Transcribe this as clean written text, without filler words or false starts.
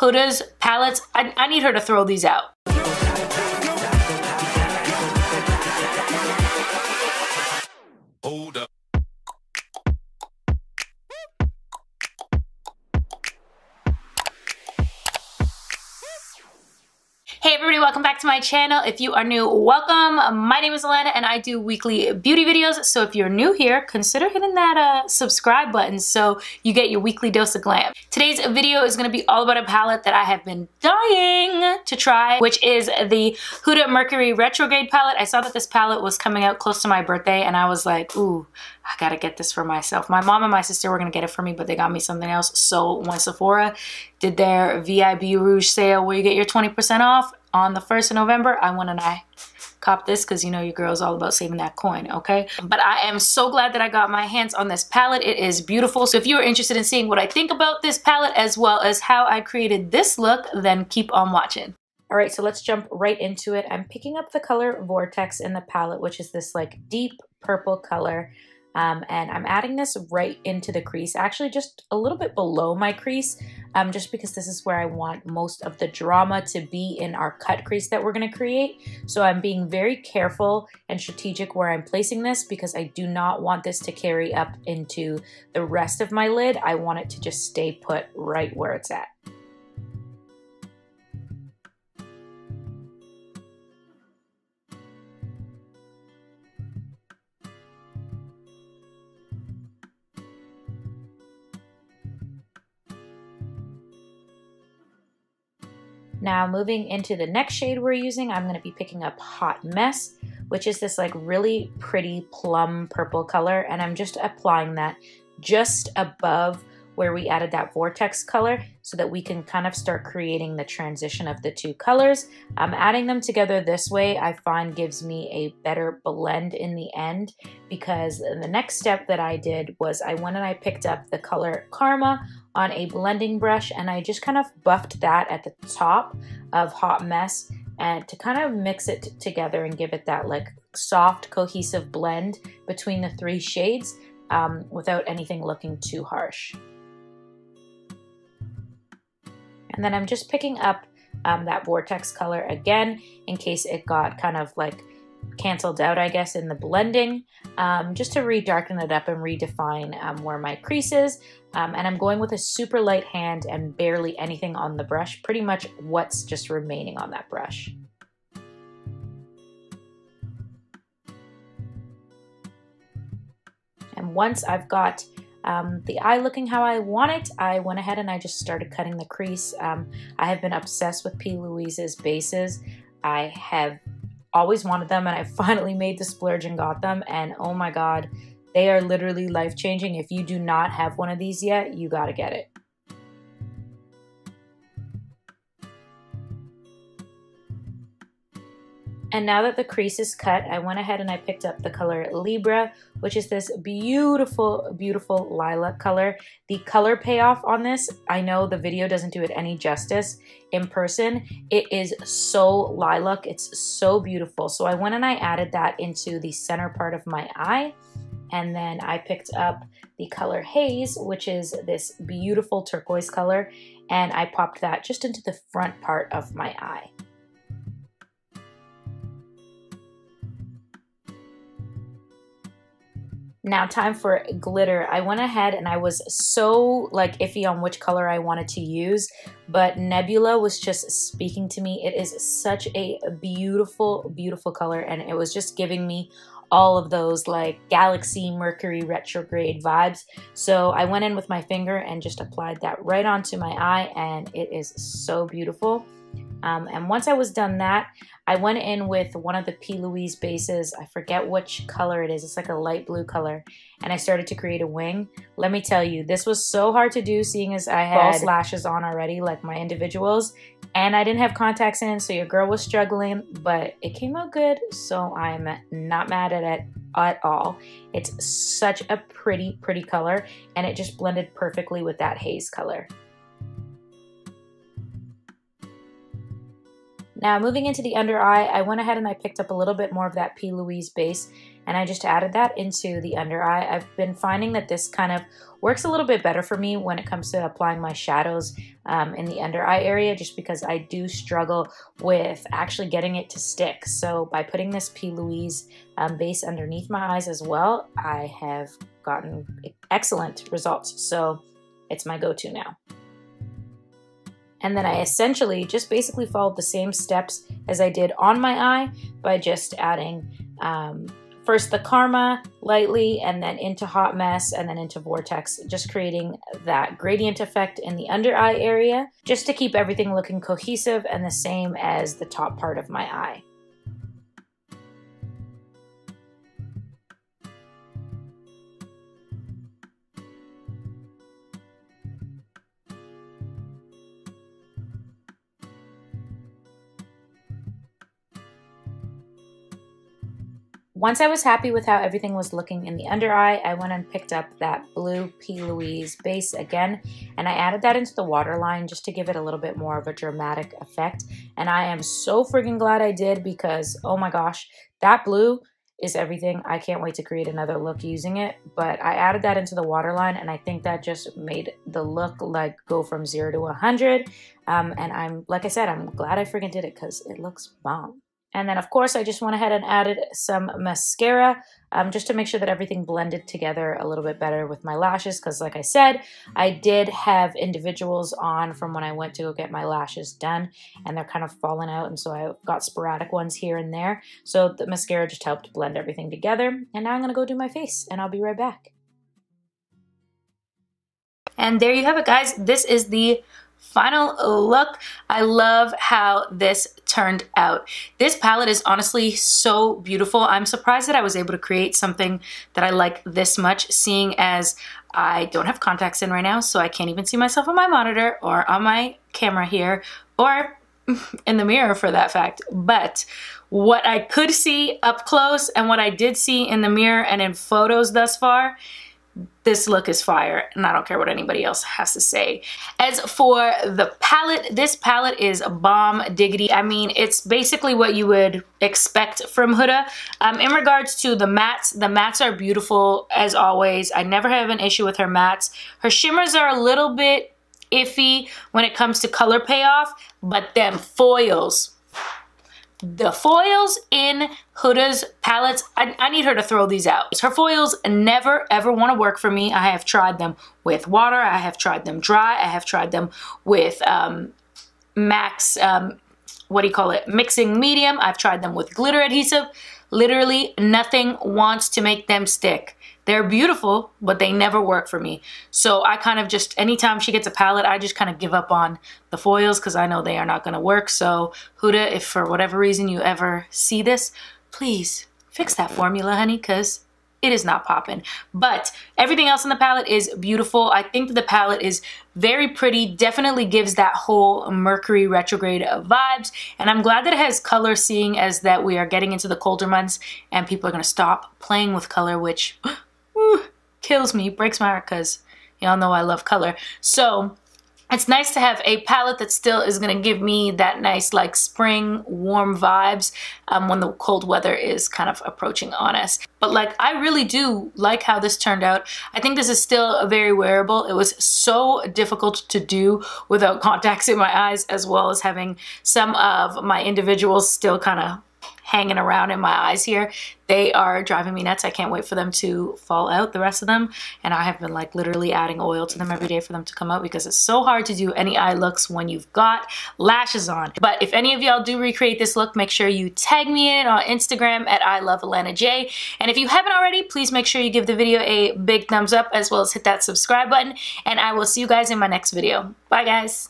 Huda's palettes. I need her to throw these out. Hold up. Hey everybody, welcome back to my channel. If you are new, welcome. My name is Alana and I do weekly beauty videos. So if you're new here, consider hitting that subscribe button so you get your weekly dose of glam. Today's video is going to be all about a palette that I have been dying to try, which is the Huda Mercury Retrograde palette. I saw that this palette was coming out close to my birthday and I was like, ooh, I gotta get this for myself. My mom and my sister were gonna get it for me, but they got me something else. So when Sephora did their VIB Rouge sale where you get your 20% off on the 1st of November, I went and I copped this because you know your girl's all about saving that coin, okay? But I am so glad that I got my hands on this palette. It is beautiful. So if you're interested in seeing what I think about this palette as well as how I created this look, then keep on watching. All right, so let's jump right into it. I'm picking up the color Vortex in the palette, which is this like deep purple color. And I'm adding this right into the crease, actually just a little bit below my crease, just because this is where I want most of the drama to be in our cut crease that we're going to create. So I'm being very careful and strategic where I'm placing this because I do not want this to carry up into the rest of my lid. I want it to just stay put right where it's at. Now moving into the next shade we're using, I'm going to be picking up Hot Mess, which is this like really pretty plum purple color, and I'm just applying that just above where we added that Vortex color so that we can kind of start creating the transition of the two colors. Adding them together this way I find gives me a better blend in the end, because the next step that I did was I went and I picked up the color Karma on a blending brush and I just kind of buffed that at the top of Hot Mess and to kind of mix it together and give it that like soft cohesive blend between the three shades without anything looking too harsh. And then I'm just picking up that Vortex color again in case it got kind of like canceled out, I guess, in the blending, just to re-darken it up and redefine where my crease is. And I'm going with a super light hand and barely anything on the brush, pretty much what's just remaining on that brush. And once I've got the eye looking how I want it, I went ahead and I just started cutting the crease. I have been obsessed with P. Louise's bases. I have always wanted them and I finally made the splurge and got them, and oh my god, they are literally life-changing. If you do not have one of these yet, you gotta get it. And now that the crease is cut, I went ahead and I picked up the color Libra, which is this beautiful, beautiful lilac color. The color payoff on this, I know the video doesn't do it any justice. In person, it is so lilac. It's so beautiful. So I went and I added that into the center part of my eye. And then I picked up the color Haze, which is this beautiful turquoise color. And I popped that just into the front part of my eye. Now time for glitter. I went ahead and I was so like iffy on which color I wanted to use, but Nebula was just speaking to me. It is such a beautiful, beautiful color, and it was just giving me all of those like Galaxy Mercury Retrograde vibes. So I went in with my finger and just applied that right onto my eye, and it is so beautiful. And once I was done that, I went in with one of the P. Louise bases. I forget which color it is. It's like a light blue color. And I started to create a wing. Let me tell you, this was so hard to do seeing as I had false lashes on already, like my individuals. And I didn't have contacts in, so your girl was struggling, but it came out good. So I'm not mad at it at all. It's such a pretty, pretty color. And it just blended perfectly with that haze color. Now moving into the under eye, I went ahead and I picked up a little bit more of that P. Louise base and I just added that into the under eye. I've been finding that this kind of works a little bit better for me when it comes to applying my shadows in the under eye area, just because I do struggle with actually getting it to stick. So by putting this P. Louise base underneath my eyes as well, I have gotten excellent results. So it's my go-to now. And then I essentially just basically followed the same steps as I did on my eye by just adding first the Karma lightly and then into Hot Mess and then into Vortex, just creating that gradient effect in the under eye area just to keep everything looking cohesive and the same as the top part of my eye. Once I was happy with how everything was looking in the under eye, I went and picked up that blue P. Louise base again, and I added that into the waterline just to give it a little bit more of a dramatic effect. And I am so freaking glad I did, because oh my gosh, that blue is everything. I can't wait to create another look using it, but I added that into the waterline and I think that just made the look like go from 0 to 100. And I'm, like I said, I'm glad I freaking did it because it looks bomb. And then of course I just went ahead and added some mascara just to make sure that everything blended together a little bit better with my lashes, because like I said, I did have individuals on from when I went to go get my lashes done and they're kind of falling out, and so I got sporadic ones here and there. So the mascara just helped blend everything together. And now I'm gonna go do my face and I'll be right back. And there you have it, guys. This is the final look. I love how this turned out. This palette is honestly so beautiful. I'm surprised that I was able to create something that I like this much, seeing as I don't have contacts in right now, so I can't even see myself on my monitor or on my camera here, or in the mirror for that fact. But what I could see up close and what I did see in the mirror and in photos thus far, this look is fire, and I don't care what anybody else has to say. As for the palette, this palette is bomb diggity. I mean, it's basically what you would expect from Huda. In regards to the mattes are beautiful as always. I never have an issue with her mattes. Her shimmers are a little bit iffy when it comes to color payoff, but them foils, the foils in Huda's palettes, I need her to throw these out. Her foils never ever want to work for me. I have tried them with water, I have tried them dry, I have tried them with Max, what do you call it, mixing medium. I've tried them with glitter adhesive. Literally nothing wants to make them stick. They're beautiful, but they never work for me. So I kind of just, anytime she gets a palette, I just kind of give up on the foils because I know they are not going to work. So Huda, if for whatever reason you ever see this, please fix that formula, honey, because it is not popping. But everything else in the palette is beautiful. I think that the palette is very pretty, definitely gives that whole Mercury retrograde vibes. And I'm glad that it has color, seeing as that we are getting into the colder months and people are going to stop playing with color, which kills me, breaks my heart, because y'all know I love color. So it's nice to have a palette that still is going to give me that nice like spring warm vibes when the cold weather is kind of approaching on us. But like, I really do like how this turned out. I think this is still very wearable. It was so difficult to do without contacts in my eyes, as well as having some of my individuals still kind of hanging around in my eyes here. They are driving me nuts. I can't wait for them to fall out, the rest of them. And I have been like literally adding oil to them every day for them to come out, because it's so hard to do any eye looks when you've got lashes on. But if any of y'all do recreate this look, make sure you tag me in it on Instagram at @ILoveAlenaJ. And if you haven't already, please make sure you give the video a big thumbs up, as well as hit that subscribe button. And I will see you guys in my next video. Bye guys.